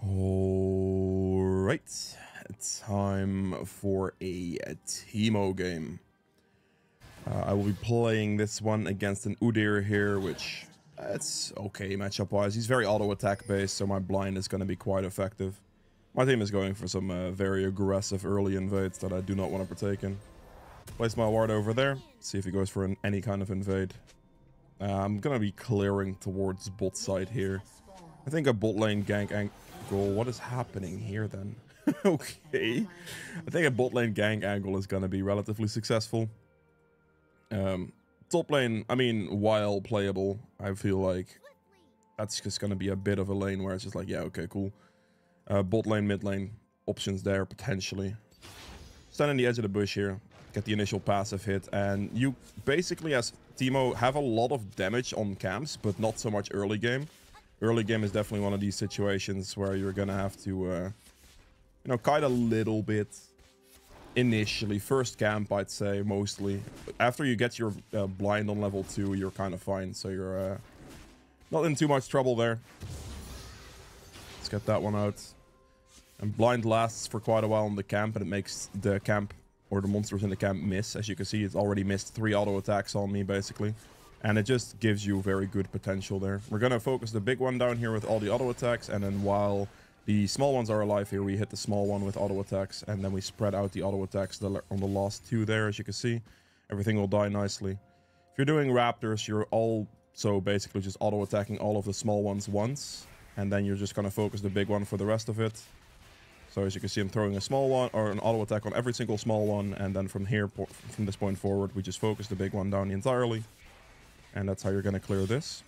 All right, time for a Teemo game. I will be playing this one against an Udyr here, which it's okay matchup wise. He's very auto attack based, so my blind is going to be quite effective. My team is going for some very aggressive early invades that I do not want to partake in. Place my ward over there, see if he goes for any kind of invade. I'm going to be clearing towards bot side here. I think a bot lane gank angle. What is happening here then? Okay. I think a bot lane gank angle is going to be relatively successful. Top lane, I mean, while playable, I feel like that's just going to be a bit of a lane where it's just like, yeah, okay, cool. Bot lane, mid lane, options there potentially. Stand on the edge of the bush here, get the initial passive hit, and you basically, as Teemo, have a lot of damage on camps, but not so much early game. Early game is definitely one of these situations where you're gonna have to, you know, kite a little bit initially. First camp, I'd say, mostly. But after you get your blind on level 2, you're kind of fine, so you're not in too much trouble there. Let's get that one out. And blind lasts for quite a while in the camp, and it makes the camp, or the monsters in the camp, miss. As you can see, it's already missed 3 auto attacks on me, basically. And it just gives you very good potential there. We're going to focus the big one down here with all the auto attacks. And then while the small ones are alive here, we hit the small one with auto attacks. And then we spread out the auto attacks on the last 2 there, as you can see. Everything will die nicely. If you're doing Raptors, you're also basically just auto attacking all of the small ones once. And then you're just going to focus the big one for the rest of it. So as you can see, I'm throwing a small one or an auto attack on every single small one. And then from here, from this point forward, we just focus the big one down entirely. And that's how you're going to clear this.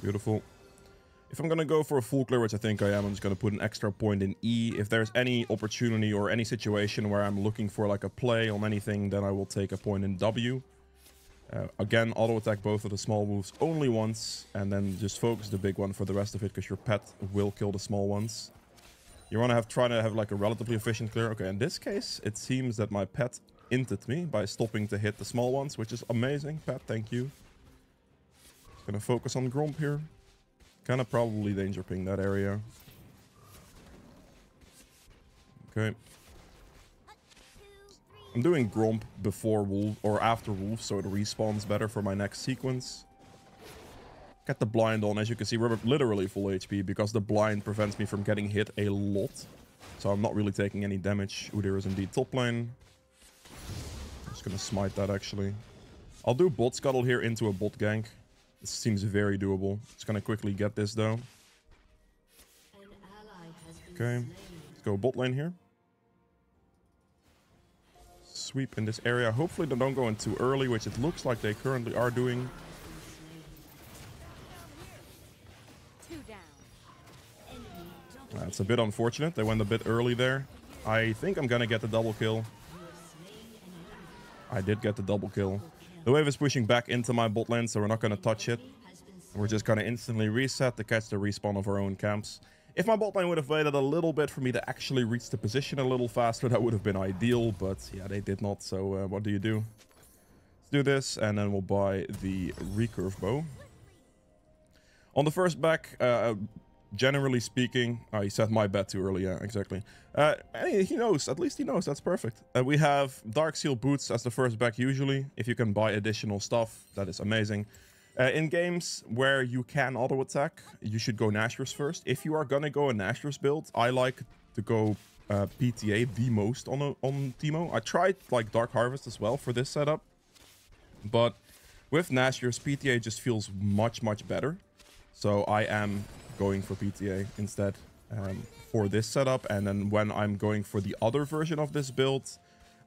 Beautiful. If I'm going to go for a full clear, which I think I am, I'm just going to put an extra point in E. If there's any opportunity or any situation where I'm looking for like a play on anything, then I will take a point in W. Again, auto attack both of the small moves only once, and then just focus the big one for the rest of it, because your pet will kill the small ones. You want to try to have like a relatively efficient clear. Okay, in this case, it seems that my pet inted me by stopping to hit the small ones, which is amazing. Pat, thank you. Just gonna focus on Gromp here. Kind of probably danger ping that area. Okay. I'm doing Gromp before Wolf or after Wolf, so it respawns better for my next sequence. Get the blind on. As you can see, we're literally full HP because the blind prevents me from getting hit a lot. So I'm not really taking any damage. Udyr is indeed top lane. Just gonna smite that actually. I'll do bot scuttle here into a bot gank. This seems very doable. Just gonna quickly get this though. Okay, let's go bot lane here. Sweep in this area. Hopefully they don't go in too early, which it looks like they currently are doing. That's a bit unfortunate. They went a bit early there. I think I'm gonna get the double kill. I did get the double kill. The wave is pushing back into my bot lane, so we're not going to touch it. We're just going to instantly reset to catch the respawn of our own camps. If my bot lane would have waited a little bit for me to actually reach the position a little faster, that would have been ideal. But yeah, they did not. So what do? Let's do this, and then we'll buy the recurve bow. On the first back, generally speaking, he said my bet too early. Yeah, exactly. He knows. At least he knows. That's perfect. We have Dark Seal boots as the first back usually. If you can buy additional stuff, that is amazing. In games where you can auto attack, you should go Nashor's first. If you are gonna go a Nashor's build, I like to go PTA the most on Teemo. I tried like Dark Harvest as well for this setup, but with Nashor's, PTA just feels much much better. So I am going for PTA instead for this setup, and then when I'm going for the other version of this build,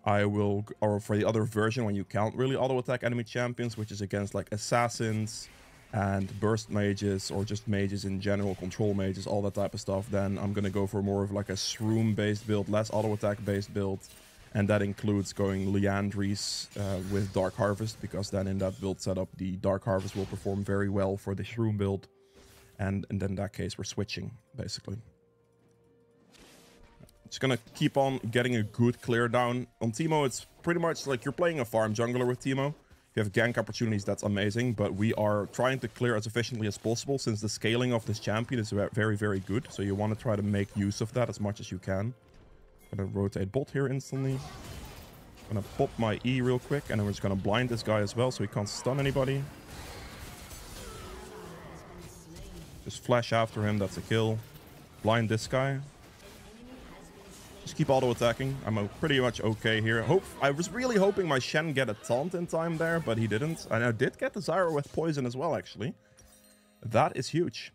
I will, or for the other version when you can't really auto attack enemy champions, which is against like assassins and burst mages or just mages in general, control mages, all that type of stuff, then I'm gonna go for more of like a shroom based build, less auto attack based build, and that includes going Liandry's with Dark Harvest, because then in that build setup the Dark Harvest will perform very well for the shroom build. And then in that case, we're switching, basically. Just gonna keep on getting a good clear down. On Teemo, it's pretty much like you're playing a farm jungler with Teemo. If you have gank opportunities, that's amazing, but we are trying to clear as efficiently as possible since the scaling of this champion is very, very good. So you want to try to make use of that as much as you can. Gonna rotate bot here instantly. Gonna pop my E real quick, and then we're just gonna blind this guy as well so he can't stun anybody. Just flash after him, that's a kill. Blind this guy. Just keep auto-attacking. I'm pretty much okay here. I was really hoping my Shen get a taunt in time there, but he didn't. And I did get the Zyra with poison as well, actually. That is huge.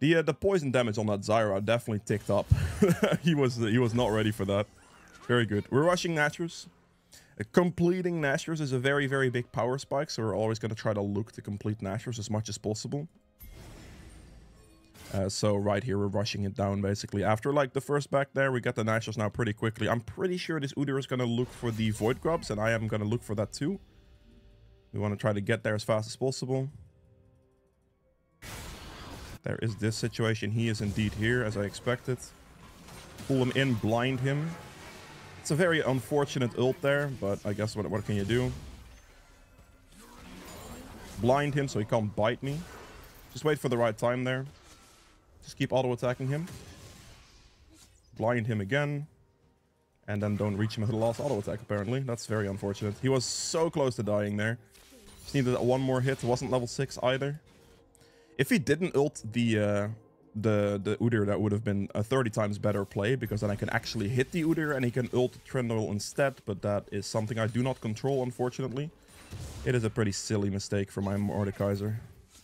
The poison damage on that Zyra definitely ticked up. he was not ready for that. Very good. We're rushing Nashor's. Completing Nashor's is a very, very big power spike, so we're always going to try to look to complete Nashor's as much as possible. So right here, we're rushing it down, basically. After, like, the first back there, we get the Nashor's now pretty quickly. I'm pretty sure this Udyr is going to look for the Void Grubs, and I am going to look for that too. We want to try to get there as fast as possible. There is this situation. He is indeed here, as I expected. Pull him in, blind him. It's a very unfortunate ult there, but I guess what can you do? Blind him so he can't bite me. Just wait for the right time there. Just keep auto-attacking him. Blind him again. And then don't reach him with the last auto-attack, apparently. That's very unfortunate. He was so close to dying there. Just needed one more hit. It wasn't level 6 either. If he didn't ult the Udyr, that would have been a 30 times better play, because then I can actually hit the Udyr and he can ult Trundle instead, but that is something I do not control, unfortunately. It is a pretty silly mistake for my Mordekaiser.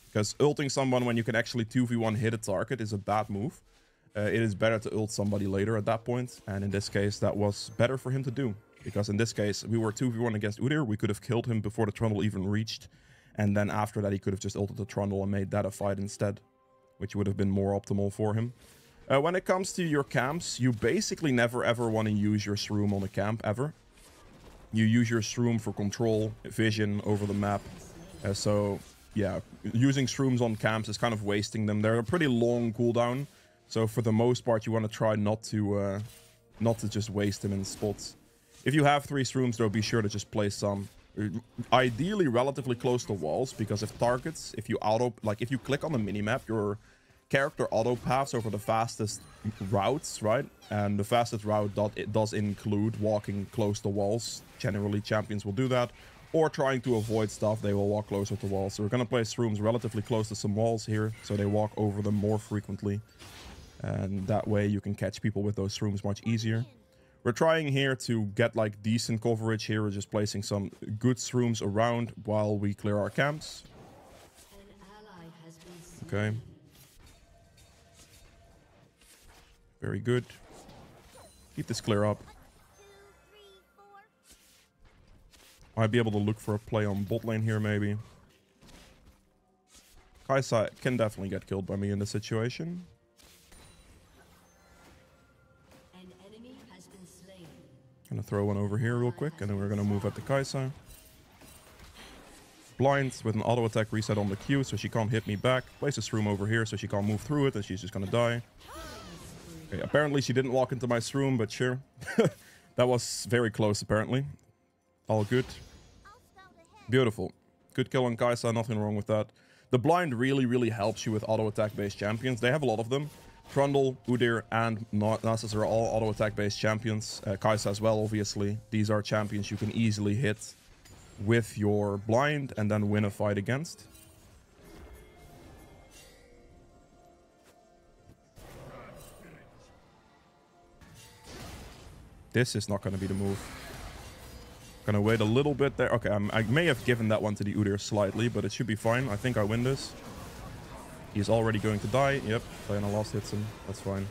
Because ulting someone when you can actually 2v1 hit a target is a bad move. It is better to ult somebody later at that point, and in this case that was better for him to do. Because in this case, we were 2v1 against Udyr, we could have killed him before the Trundle even reached, and then after that he could have just ulted the Trundle and made that a fight instead, which would have been more optimal for him. When it comes to your camps, you basically never ever want to use your Shroom on a camp, ever. You use your Shroom for control, vision over the map. So yeah, using Shrooms on camps is kind of wasting them. They're a pretty long cooldown, so for the most part you want to try not to just waste them in spots. If you have 3 Shrooms though, be sure to just place some. Ideally relatively close to walls, because if targets, if you click on the minimap, your character auto paths over the fastest routes, right? And the fastest route does include walking close to walls. Generally champions will do that, or trying to avoid stuff, they will walk closer to walls. So we're gonna place Shrooms relatively close to some walls here, so they walk over them more frequently, and that way you can catch people with those Shrooms much easier. We're trying here to get like decent coverage here. We're just placing some good Shrooms around while we clear our camps. Okay. Very good. Keep this clear up. Might be able to look for a play on bot lane here, maybe. Kai'Sa can definitely get killed by me in this situation. Gonna throw one over here real quick, and then we're gonna move at the Kai'Sa. Blind with an auto attack reset on the Q, so she can't hit me back. Place a Shroom over here so she can't move through it, and she's just gonna die. Okay, apparently she didn't walk into my Shroom, but sure. That was very close, apparently. All good. Beautiful. Good kill on Kai'Sa, nothing wrong with that. The blind really, really helps you with auto attack based champions. They have a lot of them. Trundle, Udyr, and Nasus are all auto attack based champions. Kai'Sa as well, obviously. These are champions you can easily hit with your blind and then win a fight against. This is not going to be the move. Gonna wait a little bit there. Okay, I may have given that one to the Udyr slightly, but it should be fine. I think I win this. He's already going to die. Yep, Diana Lost hits him. That's fine.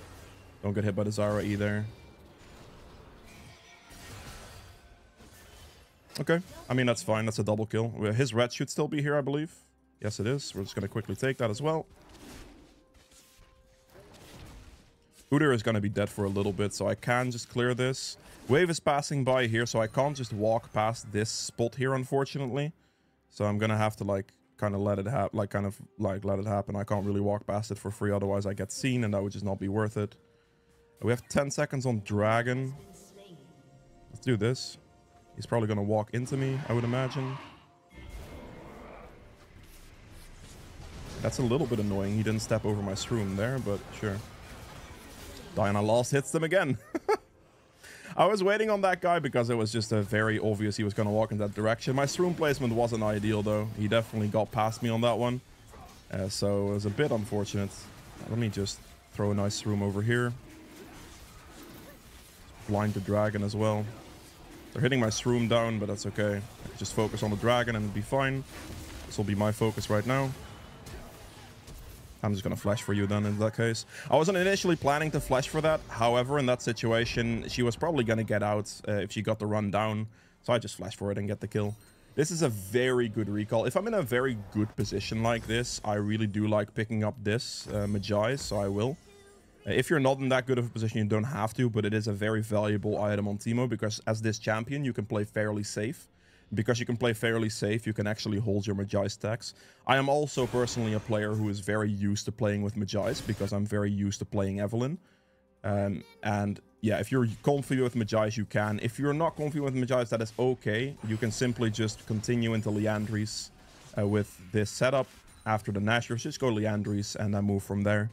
Don't get hit by the Zyra either. Okay, I mean, that's fine. That's a double kill. His red should still be here, I believe. Yes, it is. We're just gonna quickly take that as well. Udyr is gonna be dead for a little bit, so I can just clear this. Wave is passing by here, so I can't just walk past this spot here, unfortunately. So I'm gonna have to like kind of let it happen, let it happen. I can't really walk past it for free, otherwise I get seen, and that would just not be worth it. We have 10 seconds on Dragon. Let's do this. He's probably going to walk into me, I would imagine. That's a little bit annoying. He didn't step over my shroom there, but sure. Diana lost hits them again. I was waiting on that guy because it was just very obvious he was going to walk in that direction. My shroom placement wasn't ideal, though. He definitely got past me on that one. So it was a bit unfortunate. Let me just throw a nice shroom over here. Blind the dragon as well. They're hitting my shroom down, but that's okay. I can just focus on the dragon and it'll be fine. This will be my focus right now. I'm just going to flash for you then in that case. I wasn't initially planning to flash for that. However, in that situation, she was probably going to get out if she got the run down. So I just flash for it and get the kill. This is a very good recall. If I'm in a very good position like this, I really do like picking up this Magi, so I will. If you're not in that good of a position, you don't have to, but it is a very valuable item on Teemo because as this champion, you can play fairly safe. Because you can play fairly safe, you can actually hold your Magi stacks. I am also personally a player who is very used to playing with Magi's because I'm very used to playing Evelynn. And yeah, if you're comfy with Magi's, you can. If you're not comfy with Magi's, that is okay. You can simply just continue into Liandry's with this setup. After the Nashor's, just go Liandry's and then move from there.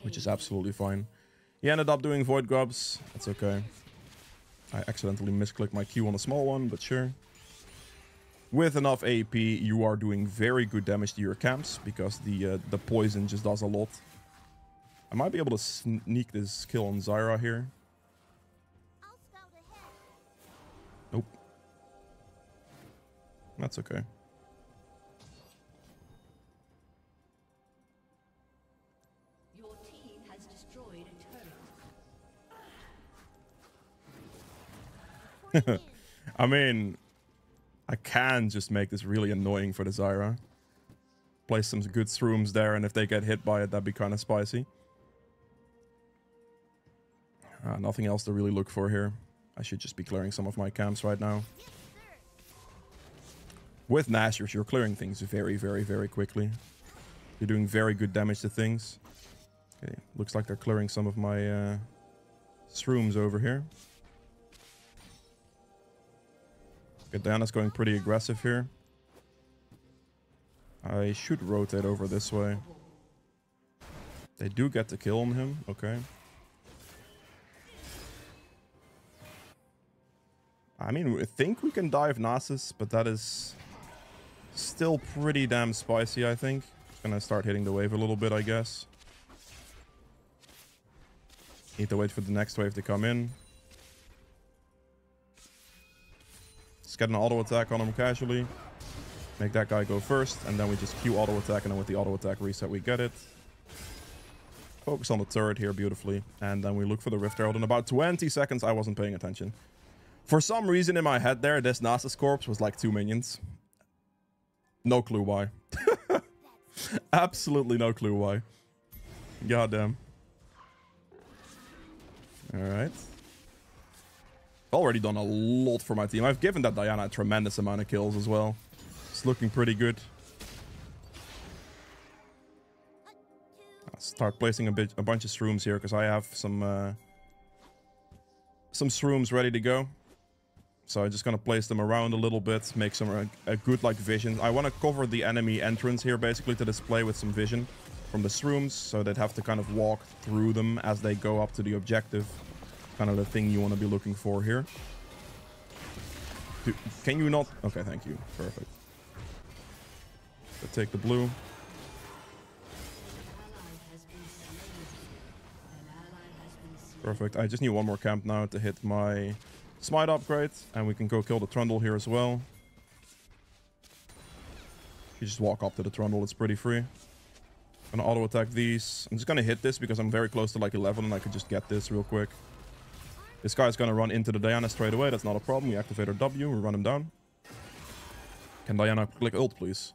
Which is absolutely fine. He ended up doing Void Grubs. That's okay. I accidentally misclicked my Q on a small one, but sure. With enough AP, you are doing very good damage to your camps because the poison just does a lot. I might be able to sneak this kill on Zyra here. Nope. That's okay. Your team has destroyed a turret. I mean, I can just make this really annoying for the Zyra. Place some good shrooms there, and if they get hit by it, that'd be kind of spicy. Nothing else to really look for here. I should just be clearing some of my camps right now. With Nashor's, you're clearing things very, very, very quickly. You're doing very good damage to things. Okay, looks like they're clearing some of my shrooms over here. Okay, Diana's going pretty aggressive here. I should rotate over this way. They do get the kill on him. Okay. I mean, I think we can dive Nasus, but that is still pretty damn spicy, I think. Just gonna start hitting the wave a little bit, I guess. Need to wait for the next wave to come in. Just get an auto attack on him casually. Make that guy go first, and then we just Q auto attack, and then with the auto attack reset, we get it. Focus on the turret here beautifully, and then we look for the Rift Herald. In about 20 seconds, I wasn't paying attention. For some reason in my head there, this Nasus corpse was like 2 minions. No clue why. Absolutely no clue why. Goddamn. Alright. Already done a lot for my team. I've given that Diana a tremendous amount of kills as well. It's looking pretty good. I'll start placing a bunch of shrooms here because I have some shrooms ready to go. So I'm just gonna place them around a little bit, make some a good like vision. I want to cover the enemy entrance here basically to display with some vision from the shrooms, so they'd have to kind of walk through them as they go up to the objective. Kind of the thing you want to be looking for here. Can you not? Okay, thank you. Perfect. So take the blue. Perfect. I just need one more camp now to hit my Smite upgrade, and we can go kill the Trundle here as well. You just walk up to the Trundle, it's pretty free. I'm gonna auto attack these. I'm just gonna hit this because I'm very close to like 11 and I could just get this real quick. This guy's gonna run into the Diana straight away, that's not a problem. We activate our W, we run him down. Can Diana click ult, please?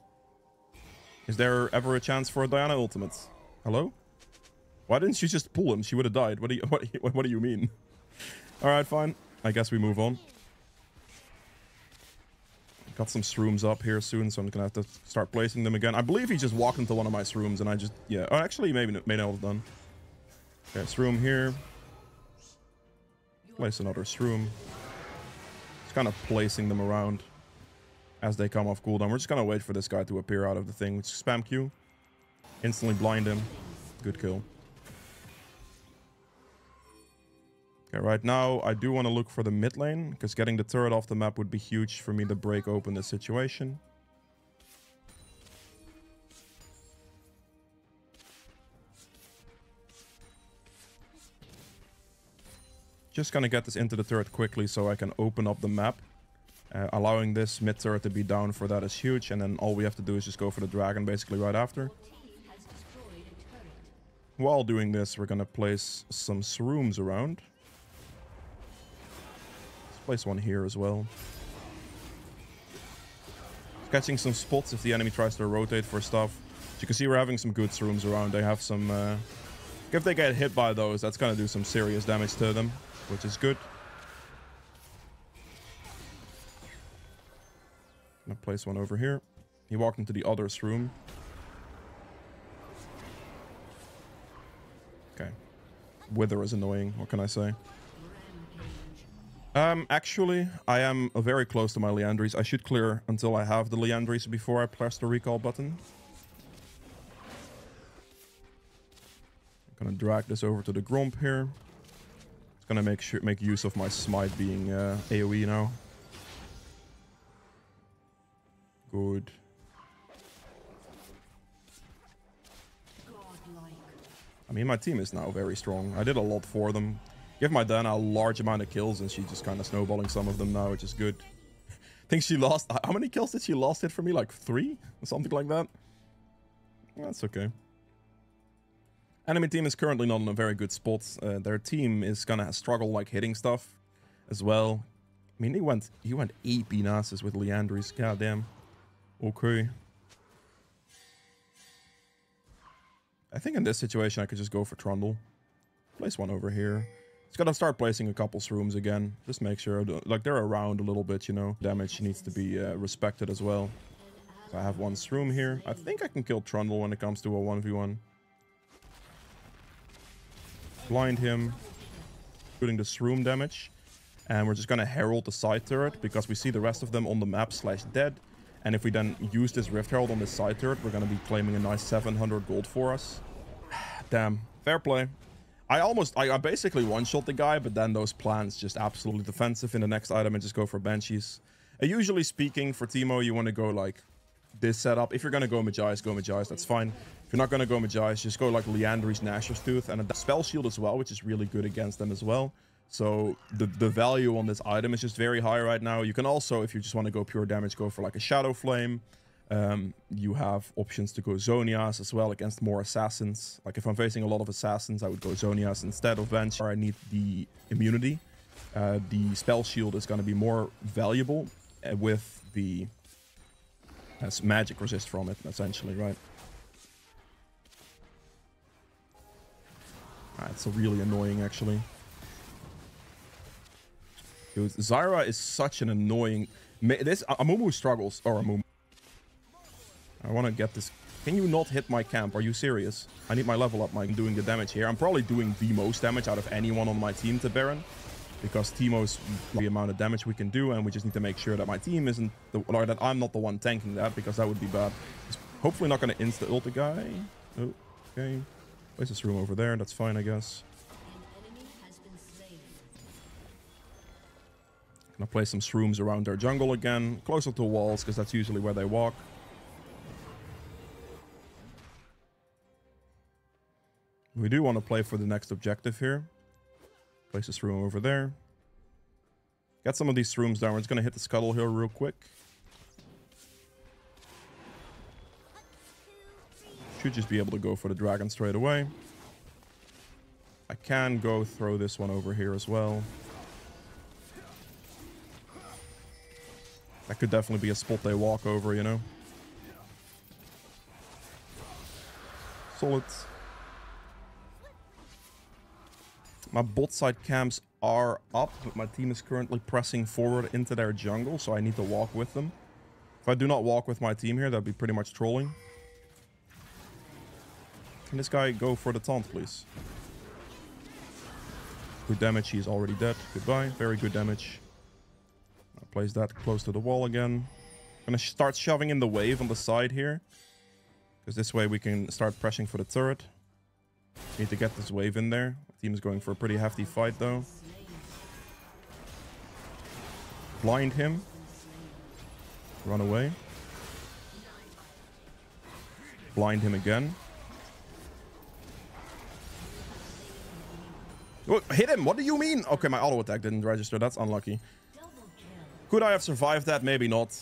Is there ever a chance for a Diana ultimate? Hello? Why didn't you just pull him? She would have died. What do you mean? Alright, fine. I guess we move on. Got some shrooms up here soon, so I'm gonna have to start placing them again. I believe he just walked into one of my shrooms, and I just... Yeah. Oh, actually, maybe may not have done. Okay, shroom here. Place another shroom. Just kind of placing them around as they come off cooldown. We're just gonna wait for this guy to appear out of the thing. Just spam Q. Instantly blind him. Good kill. Okay, right now I do want to look for the mid lane, because getting the turret off the map would be huge for me to break open the situation. Just gonna get this into the turret quickly so I can open up the map. Allowing this mid turret to be down for that is huge, and then all we have to do is just go for the dragon basically right after. While doing this, we're gonna place some shrooms around. Let's place one here as well. Catching some spots if the enemy tries to rotate for stuff. As you can see, we're having some good shrooms around. They have some... if they get hit by those, that's gonna do some serious damage to them, which is good. Gonna place one over here. He walked into the other's room. Okay. Wither is annoying. What can I say? Actually, I am very close to my Liandry's. I should clear until I have the Liandry's before I press the recall button. I'm gonna drag this over to the Gromp here. It's gonna make use of my smite being AoE now. Good. I mean, my team is now very strong. I did a lot for them. Give my Dana a large amount of kills, and she's just kind of snowballing some of them now, which is good. I think she lost... How many kills did she last hit for me? Like 3? Or something like that? That's okay. Enemy team is currently not in a very good spot. Their team is gonna struggle like hitting stuff as well. I mean, he went 8 Nasus with Liandry's. Goddamn. Okay. I think in this situation I could just go for Trundle. Place one over here. Just gotta start placing a couple shrooms again. Just make sure, like, they're around a little bit, you know. Damage needs to be respected as well. So I have one shroom here. I think I can kill Trundle when it comes to a 1v1. Blind him. Shooting the shroom damage. And we're just gonna herald the side turret, because we see the rest of them on the map /dead. And if we then use this Rift Herald on this side turret, we're gonna be claiming a nice 700 gold for us. Damn. Fair play. I basically one-shot the guy, but then those plans just absolutely defensive in the next item and just go for Banshees. Usually speaking, for Teemo, you want to go like this setup. If you're going to go Magi's, that's fine. If you're not going to go Magi's, just go like Liandry's Nashor's Tooth and a Spell Shield as well, which is really good against them as well. So the value on this item is just very high right now. You can also, if you just want to go pure damage, go for like a Shadow Flame. You have options to go Zhonya's as well against more assassins. Like if I'm facing a lot of assassins, I would go Zhonya's instead of Banshee. I need the immunity. The Spell Shield is going to be more valuable with the magic resist from it, essentially, right? It's really annoying, actually. Dude, Zyra is such an annoying... Amumu struggles, or Amumu. I want to get this. Can you not hit my camp? Are you serious? I need my level up. I'm doing the damage here. I'm probably doing the most damage out of anyone on my team to Baron, because Teemo's the amount of damage we can do, and we just need to make sure that my team isn't or that I'm not the one tanking that, because that would be bad. It's hopefully not going to insta-ult the guy. Oh, okay. Place this room over there. That's fine, I guess. Gonna place some shrooms around their jungle again, closer to walls, because that's usually where they walk. We do want to play for the next objective here. Place this room over there. Get some of these rooms down. We're just going to hit the Scuttle here real quick. Should just be able to go for the dragon straight away. I can go throw this one over here as well. That could definitely be a spot they walk over, you know. Solid. My bot side camps are up, but my team is currently pressing forward into their jungle, so I need to walk with them. If I do not walk with my team here, that'd be pretty much trolling. Can this guy go for the taunt, please? Good damage, he is already dead. Goodbye, very good damage. I'll Place that close to the wall again. Gonna start shoving in the wave on the side here. Because this way we can start pressing for the turret. Need to get this wave in there. The team is going for a pretty hefty fight though. Blind him. Run away. Blind him again. Oh, hit him! What do you mean? Okay, my auto attack didn't register. That's unlucky. Could I have survived that? Maybe not,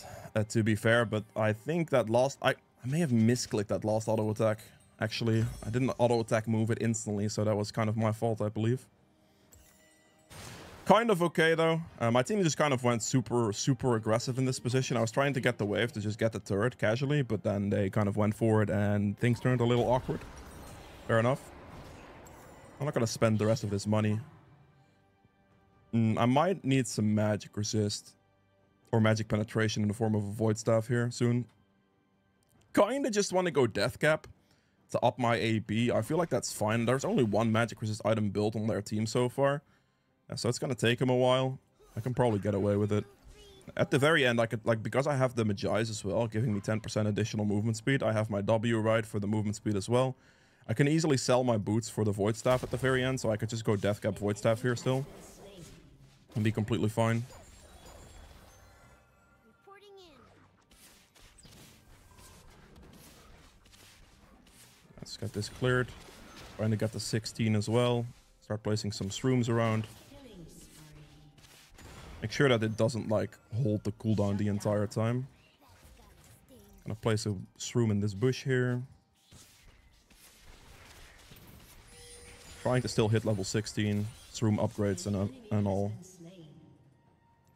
to be fair. But I think that last... I may have misclicked that last auto attack. Actually, I didn't auto attack move it instantly. So that was kind of my fault, I believe. Kind of okay, though. My team just kind of went super aggressive in this position. I was trying to get the wave to just get the turret casually. But then they kind of went for it and things turned a little awkward. Fair enough. I'm not going to spend the rest of this money. I might need some magic resist. Or magic penetration in the form of a void staff here soon. Kinda just want to go death cap to up my AB. I feel like that's fine. There's only one magic resist item built on their team so far. So it's gonna take him a while. I can probably get away with it. At the very end, I could, like, because I have the Magi's as well, giving me 10% additional movement speed. I have my W right for the movement speed as well. I can easily sell my boots for the void staff at the very end, so I could just go death cap void staff here still. And be completely fine. Let's get this cleared. Trying to get the 16 as well. Start placing some shrooms around. Make sure that it doesn't like hold the cooldown the entire time. Gonna place a shroom in this bush here. Trying to still hit level 16. Shroom upgrades and all.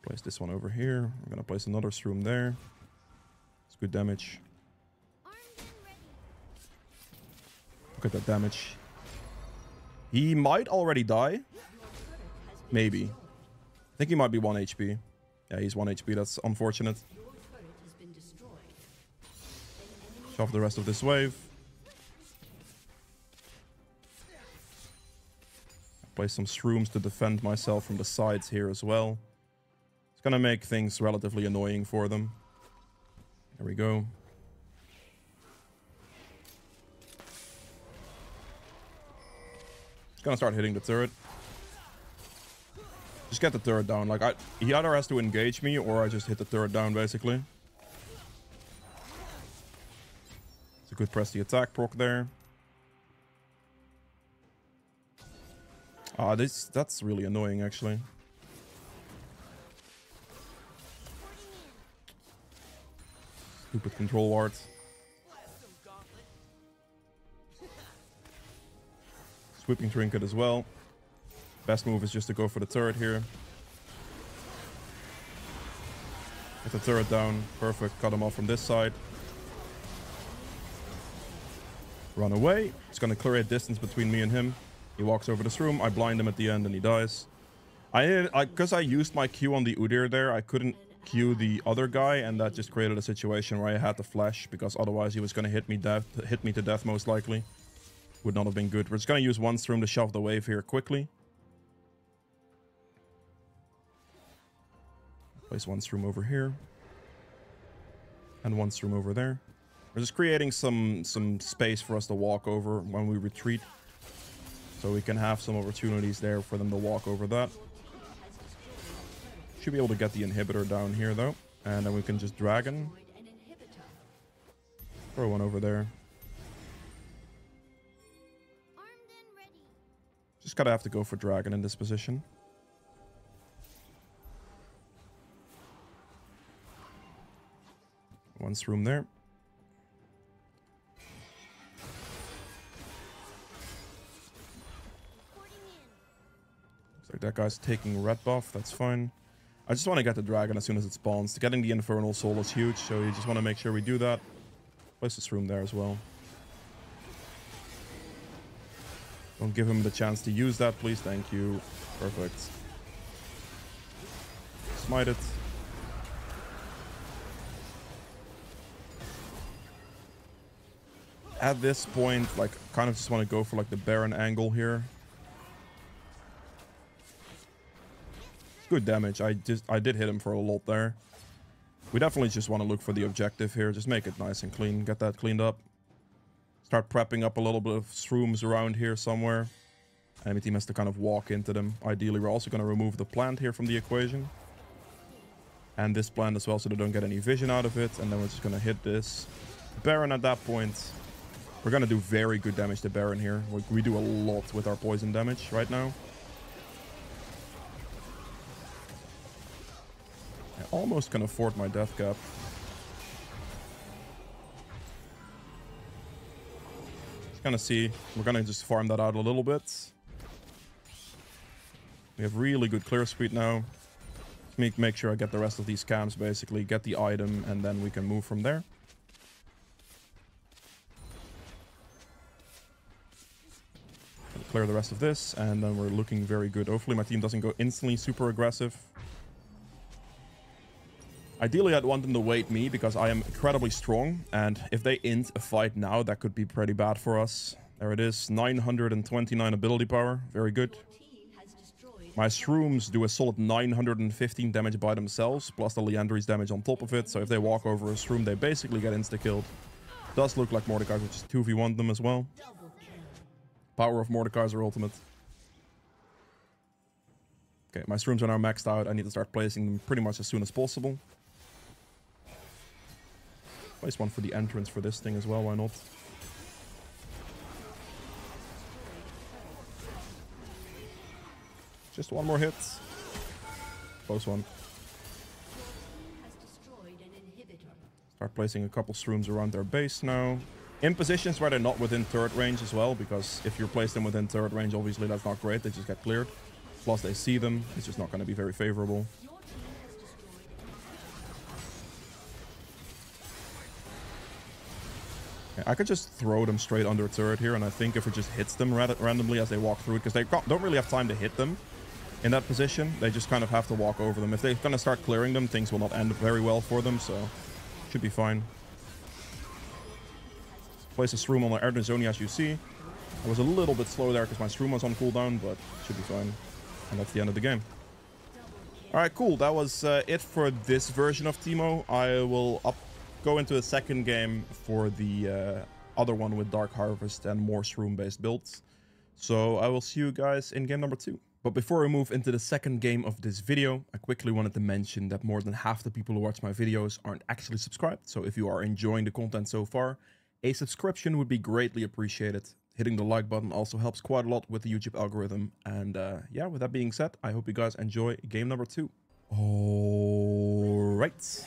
Place this one over here. I'm gonna place another shroom there. It's good damage. Look at that damage. He might already die. Maybe. I think he might be 1 HP. Yeah, he's 1 HP. That's unfortunate. Shove the rest of this wave. Place some shrooms to defend myself from the sides here as well. It's gonna make things relatively annoying for them. There we go. Gonna start hitting the turret. Just get the turret down. Like, he either has to engage me or I just hit the turret down, basically. It's a good press the attack proc there. Ah, that's really annoying, actually. Stupid control ward. Sweeping trinket as well. Best move is just to go for the turret here. Get the turret down. Perfect. Cut him off from this side. Run away. It's going to clear a distance between me and him. He walks over this room. I blind him at the end and he dies. Because I used my Q on the Udyr there, I couldn't Q the other guy, and that just created a situation where I had to flash, because otherwise he was going to hit me to death most likely. Would not have been good. We're just going to use one shroom to shove the wave here quickly. Place one shroom over here. And one shroom over there. We're just creating some space for us to walk over when we retreat. So we can have some opportunities there for them to walk over that. Should be able to get the inhibitor down here though. And then we can just dragon. Throw one over there. Just gotta have to go for dragon in this position. One shroom there. Looks like that guy's taking red buff. That's fine. I just want to get the dragon as soon as it spawns. Getting the infernal soul is huge, so you just want to make sure we do that. Place the shroom there as well. Don't give him the chance to use that, please. Thank you. Perfect. Smite it. At this point, like, kind of just want to go for like the Baron angle here. good damage. I did hit him for a lot there. We definitely just want to look for the objective here. Just make it nice and clean. Get that cleaned up. Start prepping up a little bit of shrooms around here somewhere. Enemy team has to kind of walk into them. Ideally, we're also going to remove the plant here from the equation. And this plant as well, so they don't get any vision out of it. And then we're just going to hit this Baron at that point. We're going to do very good damage to Baron here. We do a lot with our poison damage right now. I almost can afford my death cap. Just gonna see. We're gonna just farm that out a little bit. We have really good clear speed now. Make sure I get the rest of these camps, basically. Get the item, and then we can move from there. Clear the rest of this, and then we're looking very good. Hopefully my team doesn't go instantly super aggressive. Ideally, I'd want them to wait me because I am incredibly strong. And if they int a fight now, that could be pretty bad for us. There it is. 929 ability power. Very good. My shrooms do a solid 915 damage by themselves, plus the Liandry's damage on top of it. So if they walk over a shroom, they basically get insta-killed. Does look like Mordekaiser just 2v1 them as well. Power of Mordekaiser ultimate. Okay, my shrooms are now maxed out. I need to start placing them pretty much as soon as possible. Place one for the entrance for this thing as well, why not? Just one more hit. Close one. Start placing a couple shrooms around their base now. In positions where they're not within turret range as well, because if you place them within turret range, obviously that's not great. They just get cleared. Plus they see them. It's just not going to be very favorable. Okay, I could just throw them straight under a turret here, and I think if it just hits them randomly as they walk through it, because they don't really have time to hit them in that position. They just kind of have to walk over them. If they're going to start clearing them, things will not end very well for them, so should be fine. Place a shroom on the Erdenzoni as you see. I was a little bit slow there because my shroom was on cooldown, but should be fine. And that's the end of the game. Alright, cool. That was it for this version of Teemo. I will go into a second game for the other one with Dark Harvest and more shroom-based builds. So I will see you guys in game number 2. But before we move into the second game of this video, I quickly wanted to mention that more than half the people who watch my videos aren't actually subscribed. So if you are enjoying the content so far, a subscription would be greatly appreciated. Hitting the like button also helps quite a lot with the YouTube algorithm. And yeah, with that being said, I hope you guys enjoy game number 2. Alright,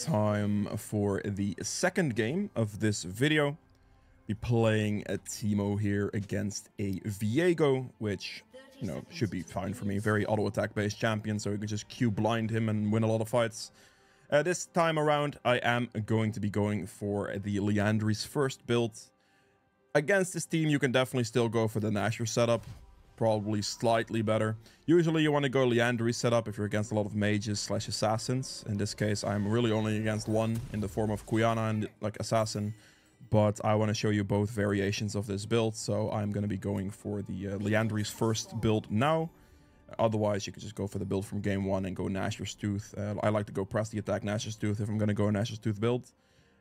time for the second game of this video. Be playing a Teemo here against a Viego, which, you know, should be fine for me. Very auto attack based champion, so you can just Q blind him and win a lot of fights. This time around, I am going to be going for the Liandry's first build. Against this team, you can definitely still go for the Nashor setup. Probably slightly better. Usually you want to go Liandry setup if you're against a lot of mages / assassins. In this case, I'm really only against one in the form of Qiyana and like assassin. But I want to show you both variations of this build, so I'm going to be going for the Liandry's first build now. Otherwise, you could just go for the build from game 1 and go Nashor's Tooth. I like to go press the attack Nashor's Tooth if I'm going to go Nashor's Tooth build.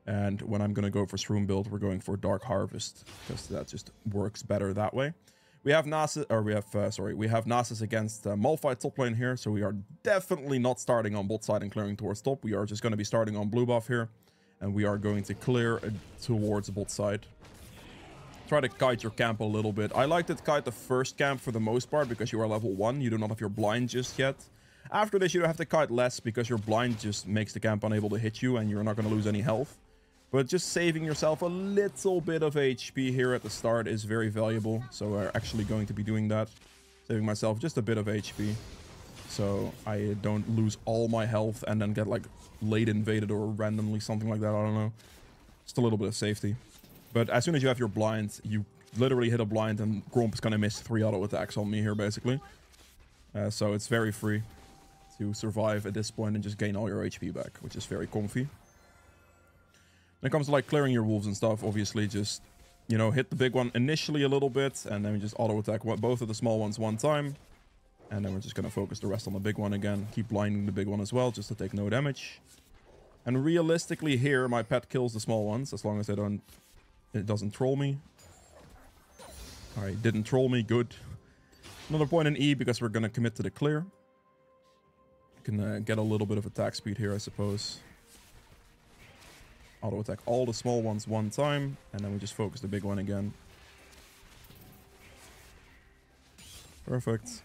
And when I'm going to go for Shroom build, we're going for Dark Harvest, because that just works better that way. We have Nasus, or we have Nasus against Malphite top lane here, so we are definitely not starting on bot side and clearing towards top. We are just going to be starting on blue buff here, and we are going to clear towards bot side. Try to kite your camp a little bit. I like to kite the first camp for the most part because you are level 1. You do not have your blind just yet. After this, you have to kite less because your blind just makes the camp unable to hit you and you're not going to lose any health. But just saving yourself a little bit of HP here at the start is very valuable. So we're actually going to be doing that. Saving myself just a bit of HP. So I don't lose all my health and then get like late invaded or randomly something like that. I don't know. Just a little bit of safety. But as soon as you have your blind, you literally hit a blind and Gromp is going to miss 3 auto attacks on me here basically. So it's very free to survive at this point and just gain all your HP back, which is very comfy. When it comes to like clearing your wolves and stuff, obviously just, you know, hit the big one initially a little bit and then just auto attack both of the small ones one time. And then we're just going to focus the rest on the big one again. Keep blinding the big one as well, just to take no damage. And realistically here, my pet kills the small ones, as long as it doesn't troll me. Alright, didn't troll me, good. Another point in E, because we're going to commit to the clear. I can get a little bit of attack speed here, I suppose. Auto attack all the small ones one time, and then we just focus the big one again. Perfect.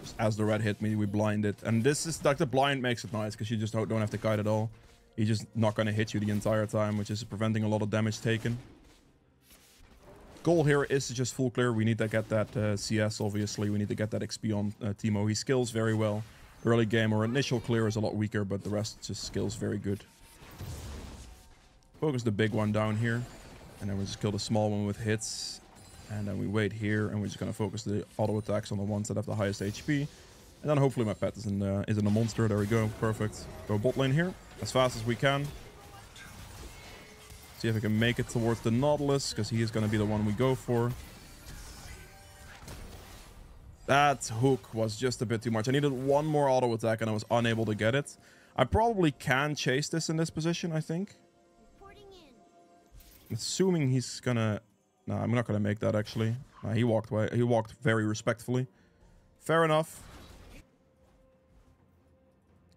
Just as the red hit me, we blind it. And this is like the blind makes it nice, because you just don't have to kite at all. He's just not going to hit you the entire time, which is preventing a lot of damage taken. Goal here is to just full clear. We need to get that CS, obviously. We need to get that XP on Teemo. He skills very well. Early game or initial clear is a lot weaker, but the rest just skills very good. Focus the big one down here. And then we just kill the small one with hits. And then we wait here, and we're just going to focus the auto attacks on the ones that have the highest HP. And then hopefully my pet isn't a monster. There we go. Perfect. Go bot lane here as fast as we can. See if we can make it towards the Nautilus, because he is going to be the one we go for. That hook was just a bit too much. I needed one more auto attack, and I was unable to get it. I probably can chase this in this position, I think. Assuming he's going to... No, I'm not going to make that, actually. He walked away. He walked very respectfully. Fair enough.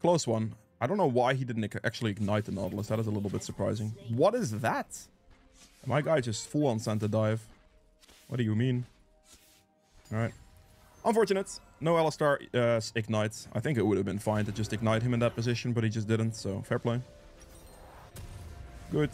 Close one. I don't know why he didn't actually ignite the Nautilus. That is a little bit surprising. What is that? My guy just full on sent a dive. What do you mean? Alright. Unfortunate. No Alistar ignites. I think it would have been fine to just ignite him in that position, but he just didn't, so fair play. Good.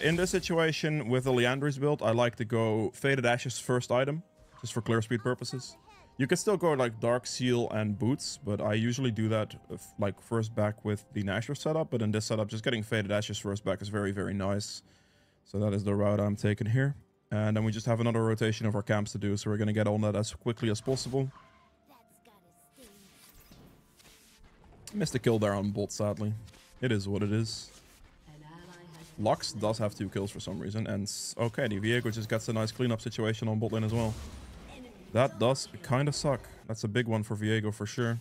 In this situation with the Liandry's build, I like to go Faded Ashes first item, just for clear speed purposes. You can still go like Dark Seal and Boots, but I usually do that like first back with the Nashor setup. But in this setup, just getting Faded Ashes first back is very, very nice. So that is the route I'm taking here. And then we just have another rotation of our camps to do, so we're going to get on that as quickly as possible. Missed a kill there on bot, sadly. It is what it is. Lux does have 2 kills for some reason, and okay, the Viego just gets a nice cleanup situation on bot lane as well. That does kind of suck. That's a big one for Viego for sure.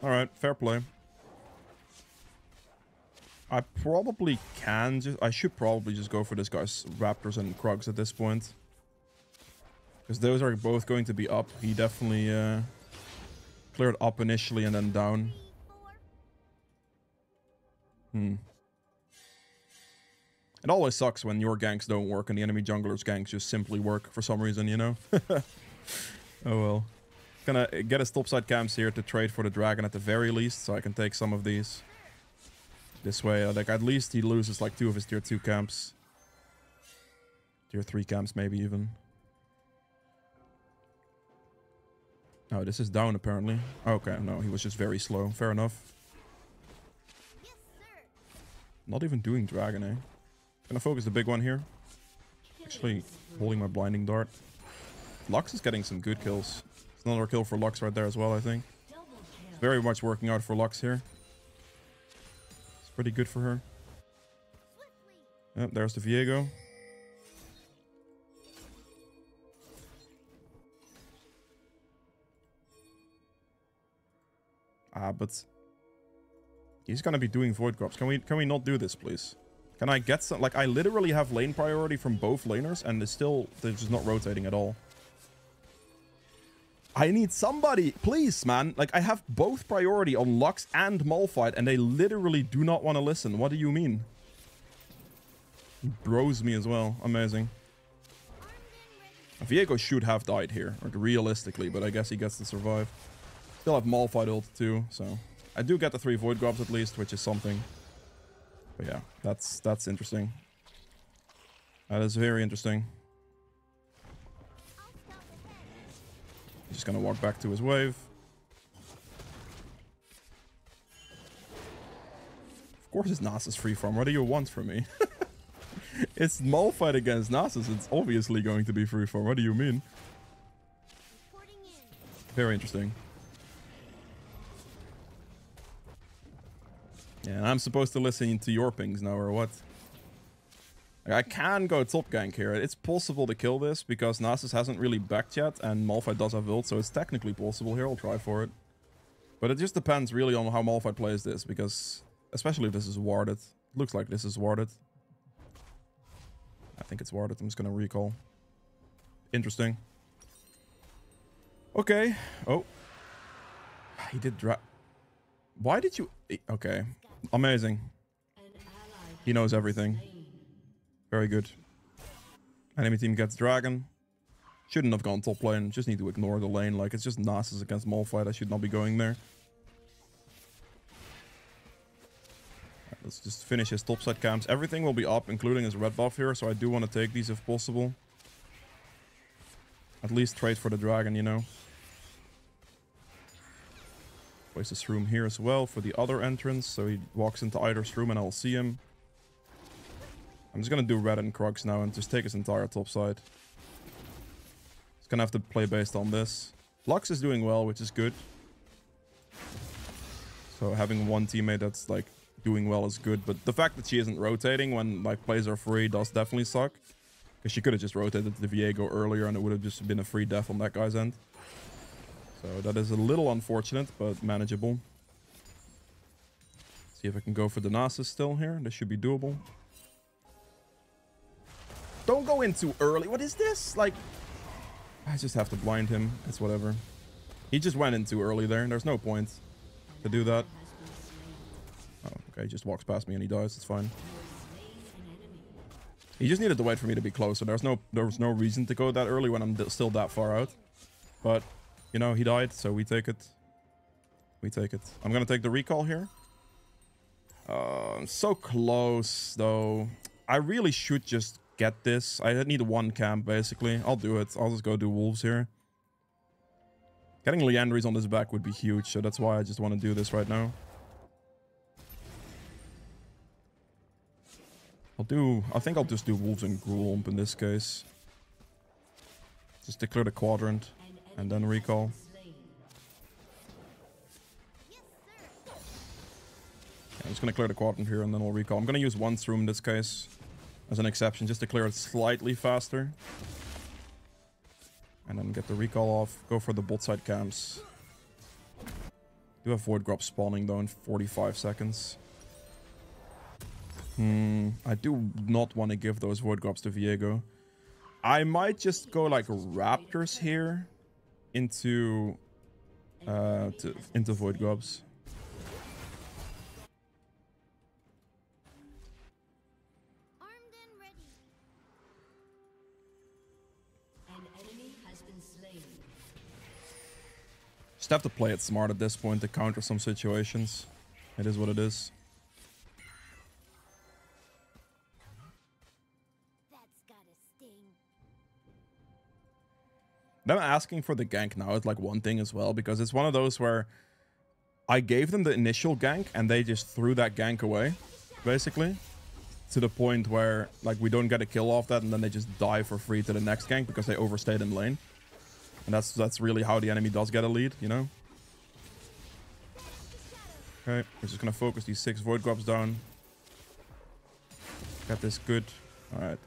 Alright, fair play. I probably can just... I should probably just go for this guy's Raptors and Krugs at this point. Because those are both going to be up. He definitely cleared up initially and then down. It always sucks when your ganks don't work and the enemy jungler's ganks just simply work for some reason, you know? Oh well. Gonna get his topside camps here to trade for the dragon at the very least, so I can take some of these. This way, like at least he loses like 2 of his tier 2 camps. Tier 3 camps maybe even. Oh, this is down apparently. Okay, no, he was just very slow. Fair enough. Not even doing dragon, eh? Gonna focus the big one here. Actually holding my blinding dart. Lux is getting some good kills. It's another kill for Lux right there as well, I think. It's very much working out for Lux here. It's pretty good for her. Yep, there's the Viego. But he's gonna be doing void drops. Can we not do this, please? Can I get some... Like, I literally have lane priority from both laners, and they're just not rotating at all. I need somebody, please, man. Like, I have both priority on Lux and Malphite, and they literally do not want to listen. What do you mean? He bros me as well. Amazing. Viego should have died here, or realistically, but I guess he gets to survive. Still have Malphite ult too, so... I do get the 3 void drops at least, which is something. But yeah, that's interesting. That is very interesting. He's just gonna walk back to his wave. Of course it's Nasus free farm. What do you want from me? It's Malphite against Nasus. It's obviously going to be free farm. What do you mean? Very interesting. Yeah, I'm supposed to listen to your pings now, or what? Like, I can go top gank here. It's possible to kill this because Nasus hasn't really backed yet and Malphite does have ult, so it's technically possible here. I'll try for it. But it just depends really on how Malphite plays this because, especially if this is warded. Looks like this is warded. I think it's warded. I'm just going to recall. Interesting. Okay. Oh. He did drop. Why did you... Okay. Amazing. He knows everything. Very good. Enemy team gets dragon. Shouldn't have gone top lane. Just need to ignore the lane. Like, it's just Nasus against Malphite. I should not be going there. Right, let's just finish his topside camps. Everything will be up, including his red buff here. So I do want to take these if possible. At least trade for the dragon, you know. Place this room here as well for the other entrance. So he walks into either's room and I'll see him. I'm just going to do red and Krugs now and just take his entire top side. He's going to have to play based on this. Lux is doing well, which is good. So having one teammate that's like doing well is good. But the fact that she isn't rotating when like plays are free does definitely suck. Because she could have just rotated the Viego earlier and it would have just been a free death on that guy's end. So that is a little unfortunate, but manageable. See if I can go for the Nasus still here. This should be doable. Don't go in too early. What is this? Like, I just have to blind him. It's whatever. He just went in too early there. There's no point to do that. Oh, okay. He just walks past me and he dies. It's fine. He just needed to wait for me to be closer. There was no reason to go that early when I'm still that far out. But, you know, he died, so we take it. We take it. I'm going to take the recall here. I'm so close, though. I really should just get this. I need one camp, basically. I'll do it. I'll just go do wolves here. Getting Liandry's on this back would be huge, so that's why I just want to do this right now. I think I'll just do wolves and Gruul in this case. Just declare the quadrant and then recall. I'm just going to clear the quadrant here and then we'll recall. I'm going to use once room in this case as an exception, just to clear it slightly faster. And then get the recall off. Go for the bot side camps. Do have Void Grub spawning though in 45 seconds. I do not want to give those Void Grubs to Viego. I might just go like Raptors here into Void Grubs. Just have to play it smart at this point to counter some situations. It is what it is. That's gotta sting. Them asking for the gank now is like one thing as well, because it's one of those where I gave them the initial gank and they just threw that gank away, basically. To the point where like we don't get a kill off that and then they just die for free to the next gank because they overstayed in lane. And that's really how the enemy does get a lead, you know? Okay, we're just gonna focus these 6 Void Grubs down. Got this good. Alright.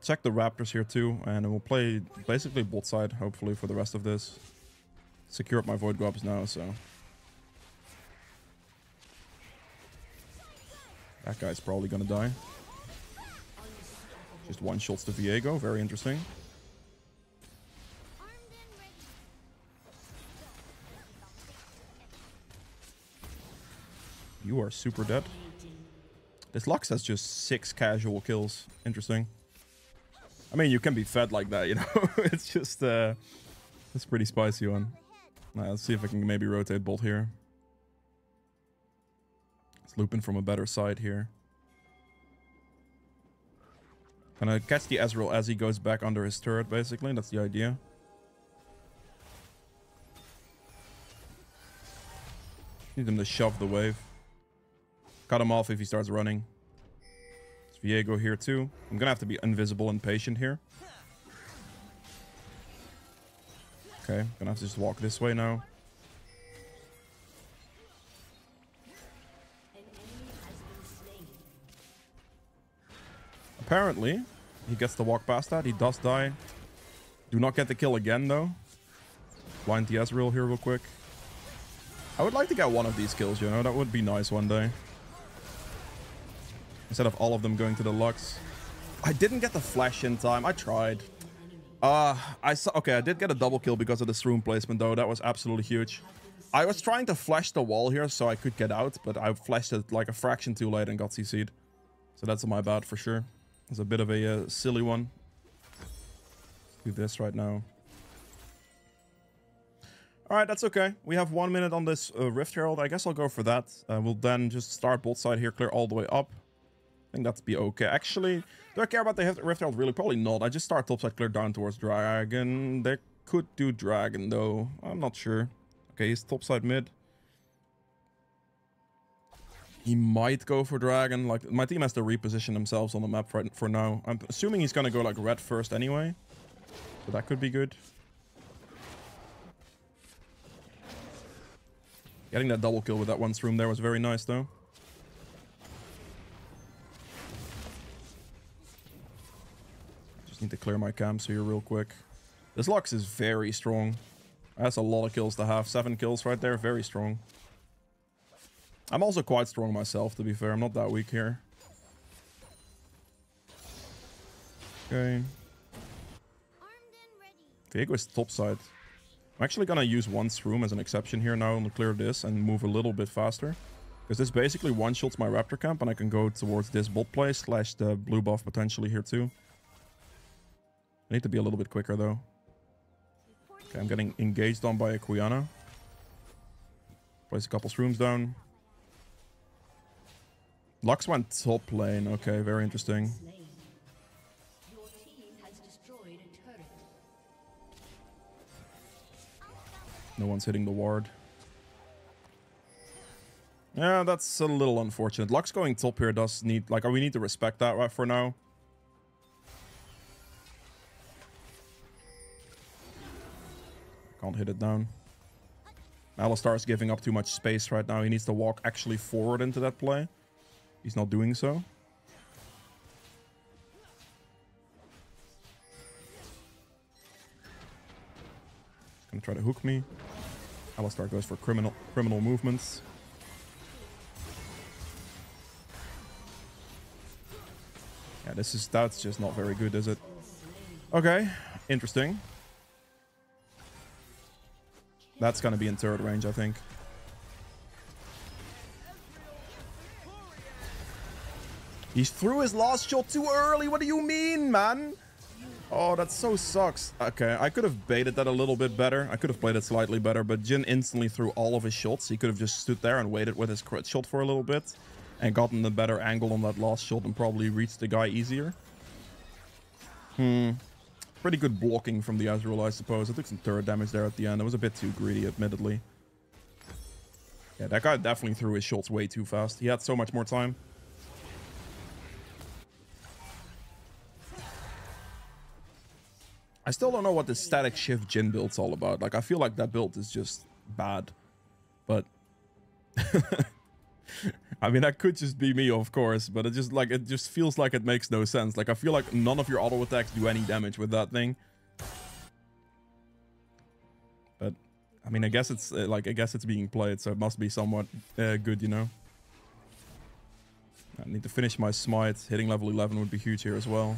Check the Raptors here too, and we'll play basically bot side, hopefully, for the rest of this. Secure up my Void Grubs now, so... That guy's probably gonna die. Just one-shots to Viego, very interesting. You are super dead. This Lux has just 6 casual kills. Interesting. I mean, you can be fed like that, you know? It's just, it's pretty spicy one. Let's see if I can maybe rotate bolt here. Let's loop in from a better side here. Gonna catch the Ezreal as he goes back under his turret, basically. That's the idea. Need him to shove the wave. Cut him off if he starts running. It's Viego here too. I'm gonna have to be invisible and patient here. Okay, gonna have to just walk this way now. Apparently, he gets to walk past that. He does die. Do not get the kill again, though. Blind the Ezreal here real quick. I would like to get one of these kills, you know? That would be nice one day. Instead of all of them going to the Lux. I didn't get the flash in time. I tried. Okay, I did get a double kill because of the shroom placement, though. That was absolutely huge. I was trying to flash the wall here so I could get out, but I flashed it like a fraction too late and got CC'd. So that's my bad for sure. It's a bit of a silly one. Let's do this right now. Alright, that's okay. We have 1 minute on this Rift Herald. I guess I'll go for that. We'll then just start bot side here, clear all the way up. I think that'd be okay. Actually, do I care about the Rift Herald? Really, probably not. I just start topside, clear down towards Dragon. They could do Dragon, though. I'm not sure. Okay, he's topside mid. He might go for Dragon. Like, my team has to reposition themselves on the map right for now. I'm assuming he's gonna go like red first anyway. So that could be good. Getting that double kill with that one shroom there was very nice, though. Just need to clear my camps here real quick. This Lux is very strong. That's a lot of kills to have. 7 kills right there. Very strong. I'm also quite strong myself, to be fair. I'm not that weak here. Okay. Viego is topside. I'm actually gonna use one shroom as an exception here now and clear this and move a little bit faster. Because this basically one-shots my Raptor camp and I can go towards this bot play slash the blue buff potentially here too. I need to be a little bit quicker though. Okay, I'm getting engaged on by a Quiyana. Place a couple shrooms down. Lux went top lane. Okay, very interesting. Your team has destroyed a turret. No one's hitting the ward. Yeah, that's a little unfortunate. Lux going top here does need... Like, we need to respect that right for now. Can't hit it down. Alistar is giving up too much space right now. He needs to walk actually forward into that play. He's not doing so. He's gonna try to hook me. Alistar goes for criminal movements. Yeah, that's just not very good, is it? Okay, interesting. That's gonna be in turret range, I think. He threw his last shot too early. What do you mean, man? Oh, that so sucks. Okay, I could have baited that a little bit better. I could have played it slightly better, but Jhin instantly threw all of his shots. He could have just stood there and waited with his crit shot for a little bit and gotten a better angle on that last shot and probably reached the guy easier. Pretty good blocking from the Ezreal, I suppose. I took some turret damage there at the end. It was a bit too greedy, admittedly. Yeah, that guy definitely threw his shots way too fast. He had so much more time. I still don't know what this static shift Jhin build's all about. Like, I feel like that build is just bad. But... I mean, that could just be me, of course. But it just feels like it makes no sense. Like, I feel like none of your auto attacks do any damage with that thing. But, I mean, I guess it's, I guess it's being played. So it must be somewhat good, you know? I need to finish my smite. Hitting level 11 would be huge here as well.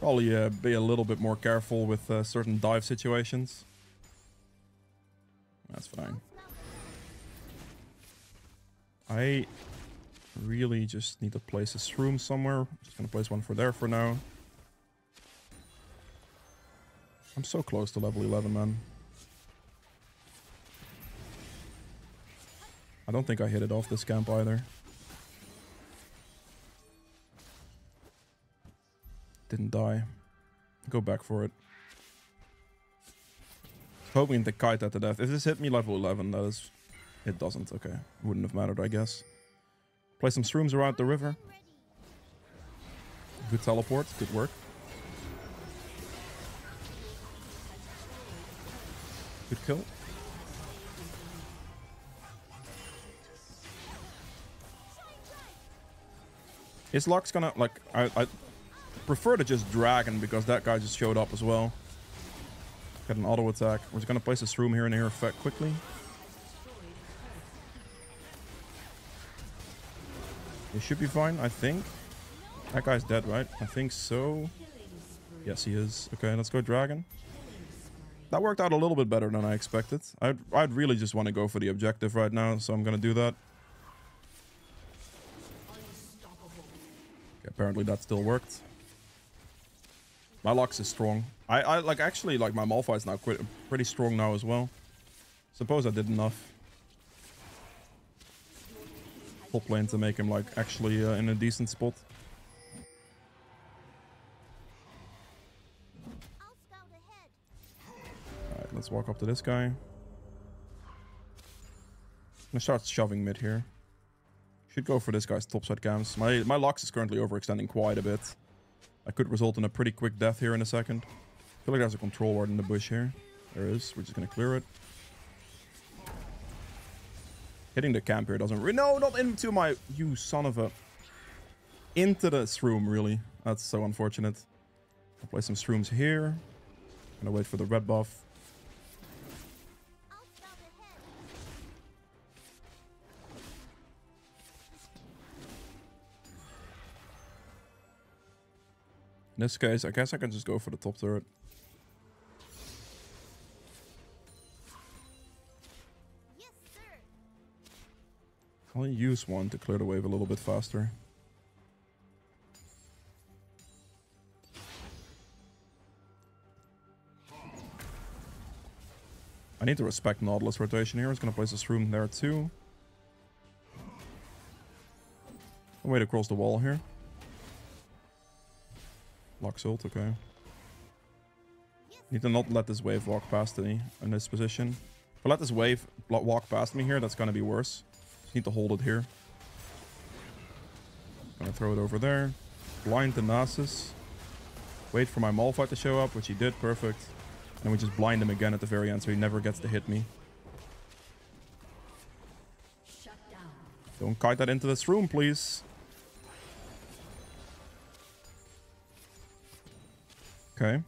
Probably be a little bit more careful with certain dive situations. That's fine. I really just need to place a shroom somewhere. Just gonna place one for there for now. I'm so close to level 11, man. I don't think I hit it off this camp either. Didn't die. Go back for it. Hoping to kite that to death. If this hit me level 11, that is... It doesn't. Okay. Wouldn't have mattered, I guess. Play some shrooms around the river. Good teleport. Good work. Good kill. Is Lux gonna... Like, Prefer to just Dragon because that guy just showed up as well. Get an auto attack. We're just gonna place this room here and here effect quickly. It should be fine, I think. That guy's dead, right? I think so. Yes, he is. Okay, let's go Dragon. That worked out a little bit better than I expected. I'd really just want to go for the objective right now, so I'm gonna do that. Okay, apparently that still worked. My Lux is strong. I like actually like my Malphite's now pretty strong now as well. Suppose I did enough. Top lane to make him like actually in a decent spot. Alright, let's walk up to this guy. I'm gonna start shoving mid here. Should go for this guy's topside camps. My Lux is currently overextending quite a bit. I could result in a pretty quick death here in a second. I feel like there's a control ward in the bush here. There is. We're just gonna clear it. Hitting the camp here doesn't... No, not into my... You son of a... Into this room, really. That's so unfortunate. I'll play some shrooms here. Gonna wait for the red buff. In this case, I guess I can just go for the top turret. Yes, sir. I'll use one to clear the wave a little bit faster. I need to respect Nautilus rotation here. I was going to place this room there too. I'll wait across the wall here. Lux ult, okay. Need to not let this wave walk past me in this position. If I let this wave walk past me here, that's gonna be worse. Just need to hold it here. Gonna throw it over there. Blind the Nasus. Wait for my Malphite to show up, which he did, perfect. And we just blind him again at the very end so he never gets to hit me. Shut down. Don't kite that into this room, please. Okay.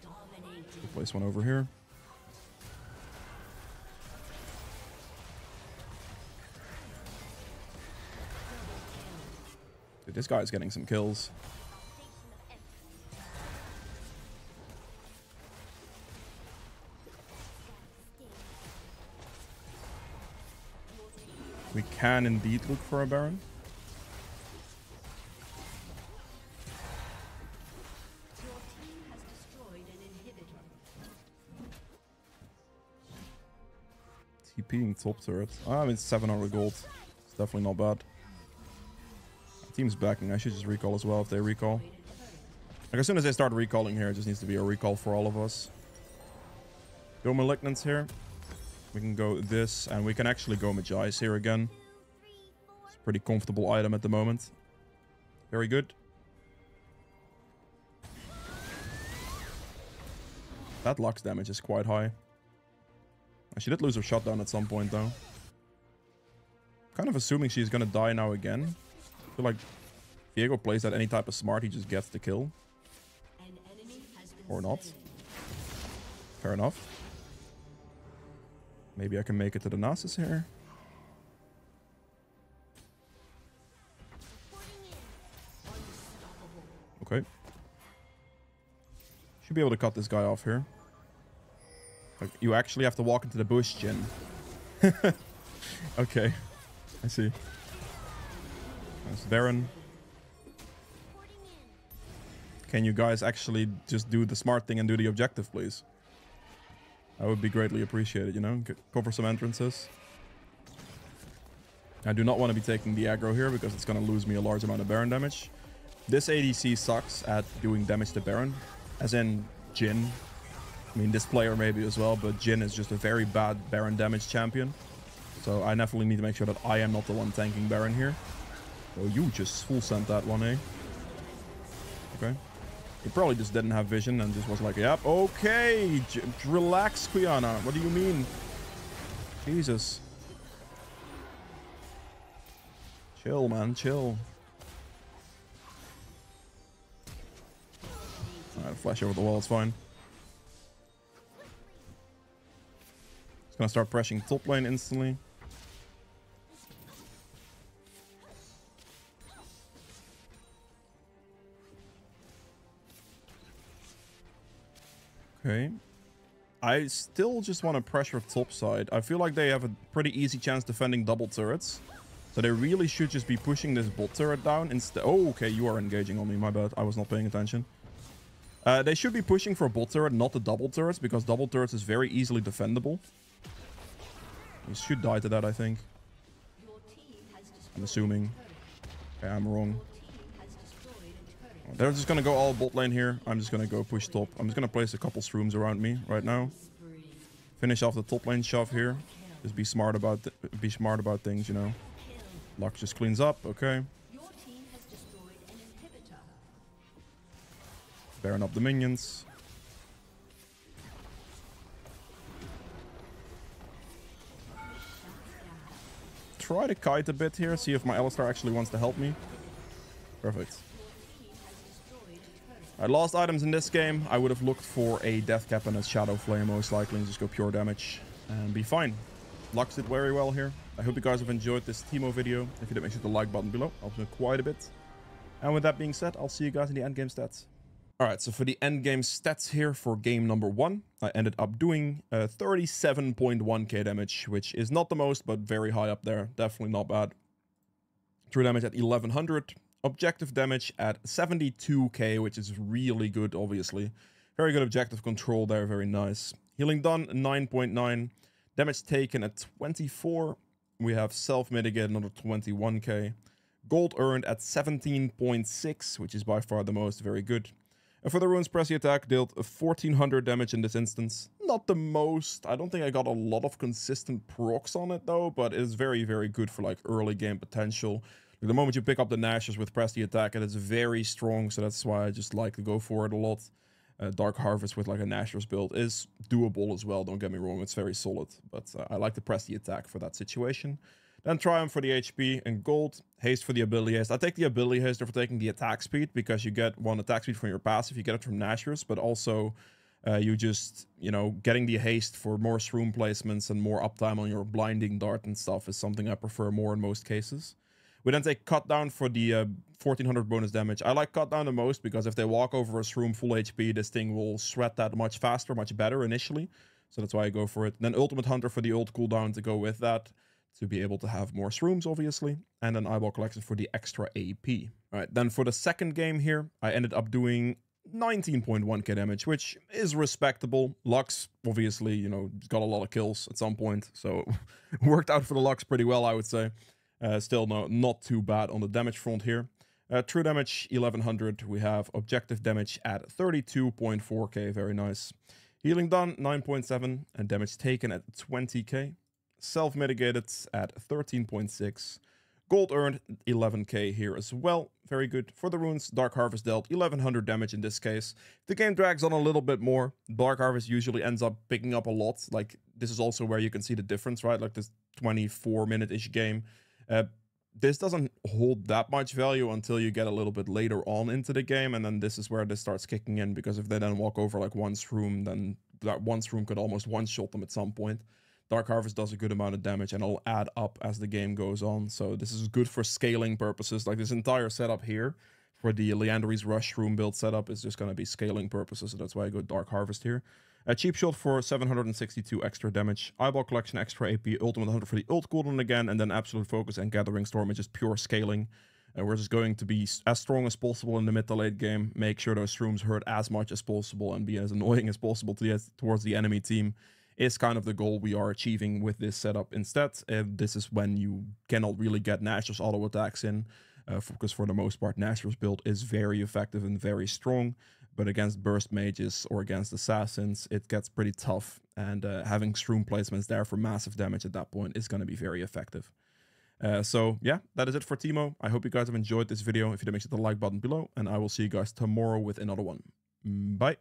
We'll place one over here. Dude, this guy is getting some kills. We can indeed look for a Baron. TPing top turret. I mean, 700 gold. It's definitely not bad. Team's backing. I should just recall as well if they recall. Like, as soon as they start recalling here, it just needs to be a recall for all of us. Go Malignants here. We can go this, and we can actually go Magi's here again. It's a pretty comfortable item at the moment. Very good. That Lux damage is quite high. She did lose her shutdown at some point, though. Kind of assuming she's gonna die now again. I feel like Viego plays that any type of smart, he just gets the kill. Or not. Fair enough. Maybe I can make it to the Nasus here. Okay. Should be able to cut this guy off here. Like, you actually have to walk into the bush, Jhin. Okay. I see. That's Baron. Can you guys actually just do the smart thing and do the objective, please? That would be greatly appreciated, you know? Cover some entrances. I do not want to be taking the aggro here because it's going to lose me a large amount of Baron damage. This ADC sucks at doing damage to Baron. As in Jhin. I mean, this player maybe as well, but Jhin is just a very bad Baron damage champion. So I definitely need to make sure that I am not the one tanking Baron here. Oh, you just full sent that one, eh? Okay. He probably just didn't have vision and just was like, yep, okay, relax, Qiyana. What do you mean? Jesus. Chill, man, chill. flash over the wall, it's fine. It's gonna start pressing top lane instantly. Okay. I still just want to pressure top side. I feel like they have a pretty easy chance defending double turrets. So they really should just be pushing this bot turret down instead. Oh, okay, you are engaging on me. My bad. I was not paying attention. They should be pushing for a bot turret, not the double turrets, because double turrets is very easily defendable. You should die to that, I think. I'm assuming. Okay, I'm wrong. They're just gonna go all bot lane here. I'm just gonna go push top. I'm just gonna place a couple shrooms around me right now. Finish off the top lane shove here. Just be smart about things, you know. Lux just cleans up. Okay. Baron up the minions. Try to kite a bit here. See if my Alistar actually wants to help me. Perfect. I lost items in this game. I would have looked for a death cap and a shadow flame most likely and just go pure damage and be fine. Lux did very well here. I hope you guys have enjoyed this Teemo video. If you did, make sure to like button below. Helps me quite a bit. And with that being said, I'll see you guys in the endgame stats. Alright, so for the endgame stats here for game number 1, I ended up doing 37.1k damage, which is not the most, but very high up there. Definitely not bad. True damage at 1100. Objective damage at 72k, which is really good, obviously. Very good objective control there, very nice. Healing done, 9.9. Damage taken at 24. We have self-mitigate, another 21k. Gold earned at 17.6, which is by far the most, very good. And for the runes, press the attack dealt 1400 damage in this instance. Not the most. I don't think I got a lot of consistent procs on it, though, but it is very, very good for like early game potential. The moment you pick up the Nashers with press the attack, it is very strong, so that's why I just like to go for it a lot. Dark Harvest with like a Nashers build is doable as well, don't get me wrong, it's very solid. But I like to press the attack for that situation. Then Triumph for the HP and gold. Haste for the ability haste. I take the ability haste for taking the attack speed because you get 1 attack speed from your passive, you get it from Nashers, but also you just, you know, getting the haste for more shroom placements and more uptime on your blinding dart and stuff is something I prefer more in most cases. We then take cut down for the 1400 bonus damage. I like cut down the most because if they walk over a shroom full HP, this thing will shred that much faster, much better initially. So that's why I go for it. Then Ultimate Hunter for the ult cooldown to go with that, to be able to have more shrooms, obviously. And then Eyeball Collection for the extra AP. All right, then for the second game here, I ended up doing 19.1k damage, which is respectable. Lux, obviously, you know, got a lot of kills at some point. So it worked out for the Lux pretty well, I would say. Still not too bad on the damage front here. True damage 1100. We have objective damage at 32.4k. Very nice. Healing done 9.7 and damage taken at 20k. Self-mitigated at 13.6. Gold earned 11k here as well. Very good. For the runes, Dark Harvest dealt 1100 damage in this case. The game drags on a little bit more. Dark Harvest usually ends up picking up a lot. Like, this is also where you can see the difference, right? Like this 24-minute-ish game. This doesn't hold that much value until you get a little bit later on into the game, and then this is where this starts kicking in, because if they then walk over like one shroom, then that one shroom could almost one-shot them at some point. Dark Harvest does a good amount of damage, and it'll add up as the game goes on, so this is good for scaling purposes. Like this entire setup here for the Liandry's Rush shroom build setup is just going to be scaling purposes, so that's why I go Dark Harvest here. A cheap shot for 762 extra damage. Eyeball Collection extra AP. Ultimate Hunter for the ult cooldown again. And then Absolute Focus and Gathering Storm is just pure scaling. We're just going to be as strong as possible in the mid to late game. Make sure those shrooms hurt as much as possible and be as annoying as possible towards the enemy team is kind of the goal we are achieving with this setup. Instead, this is when you cannot really get Nashor's auto attacks in. Because for the most part, Nashor's build is very effective and very strong. But against burst mages or against assassins, it gets pretty tough. And having shroom placements there for massive damage at that point is going to be very effective. So yeah, that is it for Teemo. I hope you guys have enjoyed this video. If you did, make sure to like button below. And I will see you guys tomorrow with another one. Bye.